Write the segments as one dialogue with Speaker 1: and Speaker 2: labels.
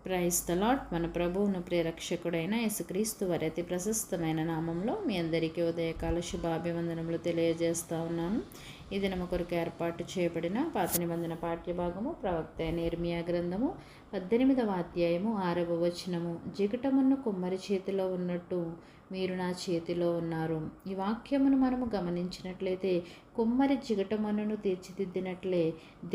Speaker 1: Praise the lord. మన ప్రభువును ప్రియరక్షకుడైన యేసుక్రీస్తు వారి అతి ప్రశస్తమైన నామంలో మీ అందరికీ ఉదయకాల శుభాభివందనములు తెలియజేస్తూ ఉన్నాను. ఈ దినము కొరకు ఏర్పాటు చేయబడిన పాత నిబంధన పాఠ్యభాగము ప్రవక్త అయిన ఇర్మియా గ్రంథము 18వ అధ్యాయము 6వ వచనము. జిగటమును కుమ్మరి చేతిలో ఉన్నట్టు మీరు నా చేతిలో ఉన్నారు. ఈ వాక్యమును మనము గమనించినట్లయితే కుమ్మరి జిగటమనును తీర్చిదిద్దినట్లే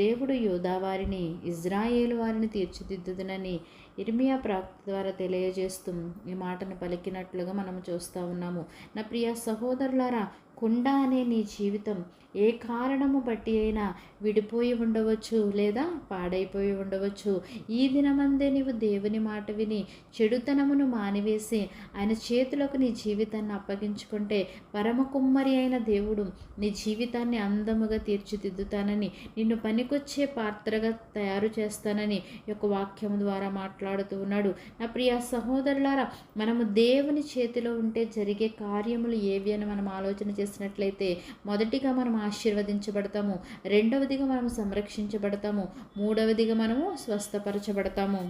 Speaker 1: దేవుడు యూదా వారిని, ఇజ్రాయేలు వారిని తీర్చిదిద్దునని ఇర్మియా ప్రవక్త ద్వారా తెలియజేస్తూ ఈ మాటను పలికినట్లుగా మనం చూస్తూ ఉన్నాము. నా ప్రియ సహోదరులారా, కుండ అనే నీ జీవితం ఏ కారణము బట్టి అయినా విడిపోయి ఉండవచ్చు, లేదా పాడైపోయి ఉండవచ్చు. ఈ దినమందే నీవు దేవుని మాట విని చెడుతనమును మానివేసి ఆయన చేతులకు నీ జీవితాన్ని అప్పగించుకుంటే పరమ కుమ్మరి అయిన దేవుడు నీ జీవితాన్ని అందముగా తీర్చిదిద్దుతానని, నిన్ను పనికొచ్చే పాత్రగా తయారు చేస్తానని యొక్క వాక్యం ద్వారా మాట్లాడుతూ ఉన్నాడు. నా ప్రియ సహోదరులారా, మనము దేవుని చేతిలో ఉంటే జరిగే కార్యములు ఏవి అని మనం ఆలోచన చేసినట్లయితే, మొదటిగా మనం ఆశీర్వదించబడతాము, రెండవదిగా మనము సంరక్షించబడతాము, మూడవదిగా మనము స్వస్థపరచబడతాము.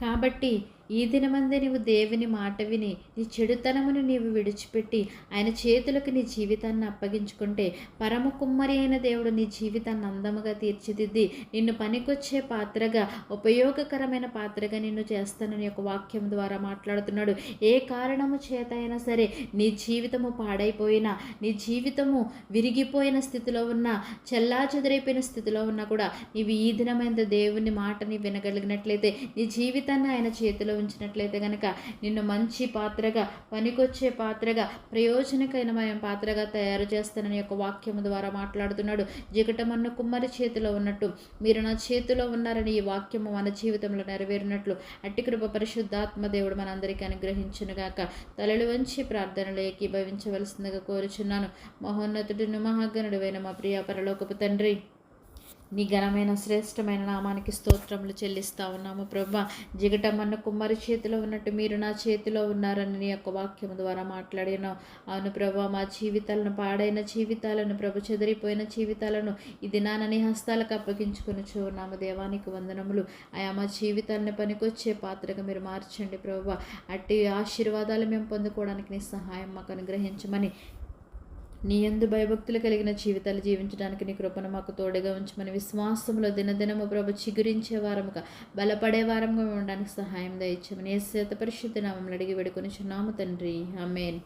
Speaker 1: కాబట్టి ఈ దినమందే నీవు దేవుని మాట విని నీ చెడుతనమును నీవు విడిచిపెట్టి ఆయన చేతులకు నీ జీవితాన్ని అప్పగించుకుంటే పరమ కుమ్మరి అయిన దేవుడు నీ జీవితాన్ని అందముగా తీర్చిదిద్ది నిన్ను పనికొచ్చే పాత్రగా, ఉపయోగకరమైన పాత్రగా నిన్ను చేస్తానని ఒక వాక్యం ద్వారా మాట్లాడుతున్నాడు. ఏ కారణము చేత అయినా సరే నీ జీవితము పాడైపోయినా, నీ జీవితము విరిగిపోయిన స్థితిలో ఉన్నా, చెల్లాచెదరైపోయిన స్థితిలో ఉన్నా కూడా నీవు ఈ దినమైన దేవుని మాటని వినగలిగినట్లయితే, నీ జీవితాన్ని ఆయన చేతిలో ఉంచినట్లయితే కనుక నిన్ను మంచి పాత్రగా, పనికొచ్చే పాత్రగా, ప్రయోజనకరమైన పాత్రగా తయారు చేస్తానని యొక్క వాక్యము ద్వారా మాట్లాడుతున్నాడు. జిగటమన్న కుమ్మరి చేతిలో ఉన్నట్టు మీరు నా చేతిలో ఉన్నారని ఈ వాక్యము మన జీవితంలో నెరవేరినట్లు అట్టి కృప పరిశుద్ధాత్మ దేవుడు మనందరికీ అనుగ్రహించునుగాక. తలలు వంచి ప్రార్థనలు ఏకీభవించవలసిందిగా కోరుచున్నాను. మహోన్నతుడును మహాగణుడువైన మా ప్రియ పరలోకపు తండ్రి, నీ ఘనమైన శ్రేష్టమైన నామానికి స్తోత్రములు చెల్లిస్తూ ఉన్నాము. ప్రభా, జిగటమన్న కుమ్మరి చేతిలో ఉన్నట్టు మీరు నా చేతిలో ఉన్నారని నీ యొక్క వాక్యము ద్వారా మాట్లాడినావు. అవును ప్రభా, మా జీవితాలను, పాడైన జీవితాలను, ప్రభు చెదిరిపోయిన జీవితాలను ఈ దినాన నీ హస్తాలకు అప్పగించుకొని చూన్నాము. దేవానికి వందనములు. ఆయా మా జీవితాలను పనికొచ్చే పాత్రగా మీరు మార్చండి ప్రభా. అట్టి ఆశీర్వాదాలు మేము పొందుకోవడానికి నీ సహాయం మాకు అనుగ్రహించమని, నీ యందు భయభక్తులు కలిగిన జీవితాలు జీవించడానికి నీ కృపను మాకు తోడుగా ఉంచమని, విశ్వాసంలో దినదినము ప్రభు చిగురించే వారముగా, బలపడే వారముగా ఉండడానికి సహాయం దయచేయమని యేసు పరిశుద్ధ నామములో అడిగి వేడుకొనిచున్నాము తండ్రి. ఆమేన్.